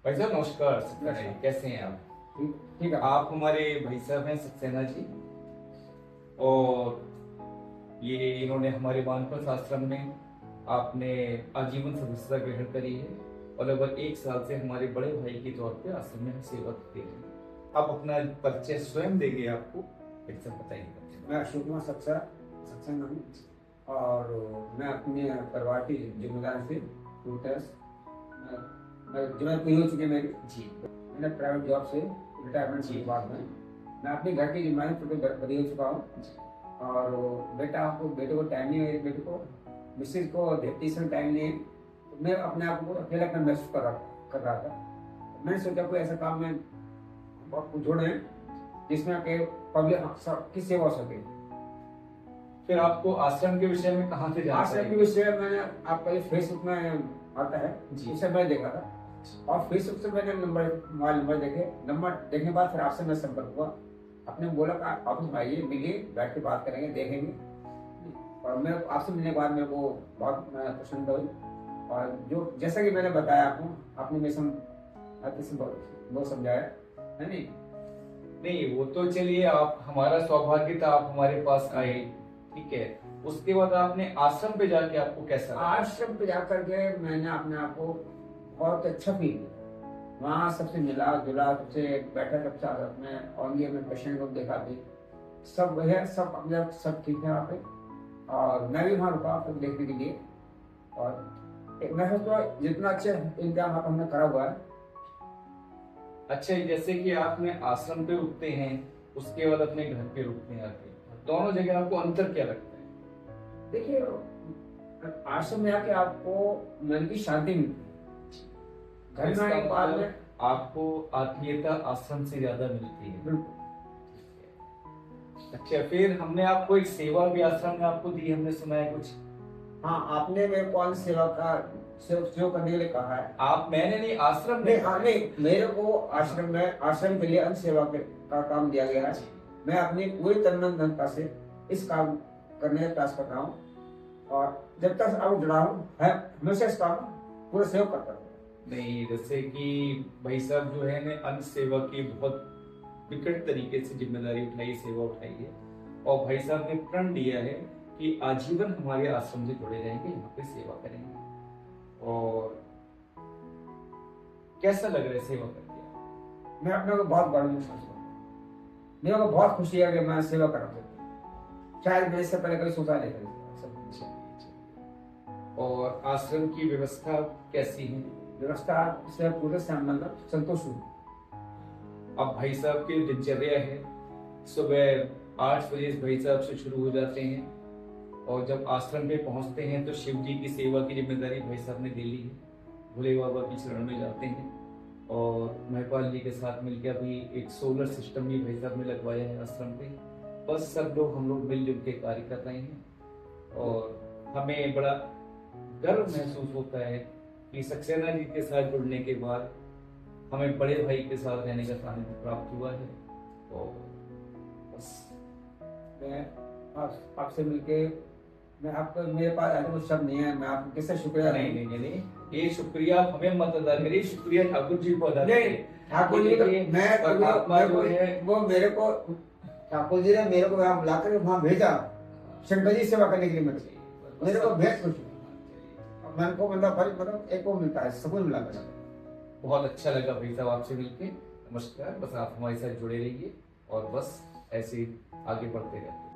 भाई साहब नमस्कार। सक्सेना जी कैसे हैं आप? ठीक ठीक है। आप हमारे भाई साहब हैं सक्सेना जी, और ये इन्होंने हमारे वानप्रस्थ आश्रम में आपने आजीवन सदस्यता ग्रहण करी है और लगभग 1 साल से हमारे बड़े भाई के तौर पे आश्रम में सेवा दे रहे हैं। आप अपना परिचय स्वयं देंगे, आपको एक सब बताइए। मैं अशोक कुमार सक्सेना हूँ और मैं अपने परिवार की जिम्मेदारी से जिम्मेदारी पूरी हो चुकी है मेरी जी मैंने प्राइवेट जॉब से रिटायरमेंट के बाद में मैं अपने घर की जिम्मेदारी टोटल बड़ी हो चुका हूँ। और बेटे को टाइम नहीं है, एक बेटे को मिसेज को देखती समय टाइम नहीं है, तो मैं अपने आप को अकेला महसूस कर रहा था। मैंने सोचा कोई ऐसा काम में जोड़े जिसमें कि पब्लिक की सेवा हो सके। फिर आपको आश्रम के विषय में कहाँ से जानकारी? आश्रम के विषय में मैंने आपका ये फेसबुक में आता है जी, उसे मैं देखा था और फेसबुक से मैंने मोबाइल नंबर नंबर देखने के बाद फिर आपसे मैं संपर्क हुआ। आपने बोला कि आप ऑफिस में आइए, मिलिए, बैठ के बात करेंगे, देखेंगे। और मैं आपसे मिलने के बाद में वो बहुत प्रसन्न हुई और जो जैसा कि मैंने बताया आपको, आपने मेरे बहुत समझाया है। नहीं वो तो चलिए, आप हमारा सौभाग्य था आप हमारे पास आए, ठीक है। उसके बाद आपने आश्रम पे जाके आपको कैसा लगा? आश्रम पे जाकर के मैंने अपने आप को बहुत अच्छा फील किया। वहाँ सबसे मिला जुला, सबसे बैठा, सबसे अपने ऑनलाइन में पेशेंट लोग देखा थे, सब है, सब अपने सब ठीक है वहाँ पे। और मैं भी वहाँ रुका फिर देखने के लिए और मैं सोचता जितना अच्छा इंतजाम हमने करा हुआ है। अच्छा, जैसे कि आपने आश्रम पे रुकते हैं, उसके बाद अपने घर पे रुकते हैं, आके दोनों जगह आपको अंतर क्या लगता है? देखिए, आश्रम में आके आपको मन की शांति मिलती है। घर में आने के बाद में आपको आत्मीयता आश्रम से ज्यादा मिलती है। बिल्कुल। अच्छा, फिर हमने आपको एक सेवा भी आश्रम में आपको दी, हमने सुना है कुछ। हाँ, आपने मेरे को सेवा करने के लिए कहा है। मैंने नहीं, आश्रम ने। नहीं, मेरे को आश्रम के लिए अन्न सेवा का काम दिया गया है। मैं अपनी पूरी तन्मयता से इस काम करने का प्रयास कर रहा हूँ और जब तक अब जुड़ा हूँ हमेशा इस काम पूरा सहयोग करता हूँ। नहीं, जैसे कि भाई साहब जो है ने अन्न सेवा की बहुत विकट तरीके से जिम्मेदारी उठाई, सेवा उठाई है और भाई साहब ने प्रण लिया है कि आजीवन हमारे आश्रम से जुड़े रहेंगे, यहाँ पे सेवा करेंगे। और कैसा लग रहा है सेवा करके? मैं अपने को बहुत गर्व महसूस करता हूँ। मेरे को बहुत खुशी है कि मैं सेवा कर रहा हूँ, शायद मैं इससे पहले कभी सोचा नहीं था। और आश्रम की व्यवस्था कैसी है? व्यवस्था से पूरे संतोष हूँ। अब भाई साहब की दिनचर्या है, सुबह 8 बजे भाई साहब से शुरू हो जाते हैं और जब आश्रम पे पहुंचते हैं तो शिव जी की सेवा की जिम्मेदारी भाई साहब ने ले ली है। भोले बाबा की शरण में जाते हैं और महिपाल जी के साथ मिलकर अभी एक सोलर सिस्टम भी भाई साहब ने लगवाया है आश्रम पे। बस सब लोग हम लोग मिलजुल के कार्य कर रहे हैं और हमें बड़ा गर्व महसूस होता है कि सक्सेना जी के साथ जुड़ने के बाद हमें बड़े भाई के साथ रहने का सानिध्य प्राप्त हुआ है। तो बस मैं आपसे मिलके मैं आपको मेरे पास ऐसा कुछ शब्द नहीं है, मैं आपको कैसे शुक्रिया। नहीं, ये शुक्रिया आप हमें मत अदा करिए, शुक्रिया ठाकुर जी को अदा करिए। ठाकुर जी वो मेरे को ठाकुर जी ने मेरे को वहाँ बुलाकर वहाँ भेजा शंकर जी सेवा करने के लिए। मेरे को भेज कुछ मन को मतलब एक वो मिलता है, सुकून मिला मेरा। बहुत अच्छा लगा भाई साहब आपसे मिलके। नमस्कार। बस आप हमारे साथ जुड़े रहिए और बस ऐसे आगे बढ़ते रहते।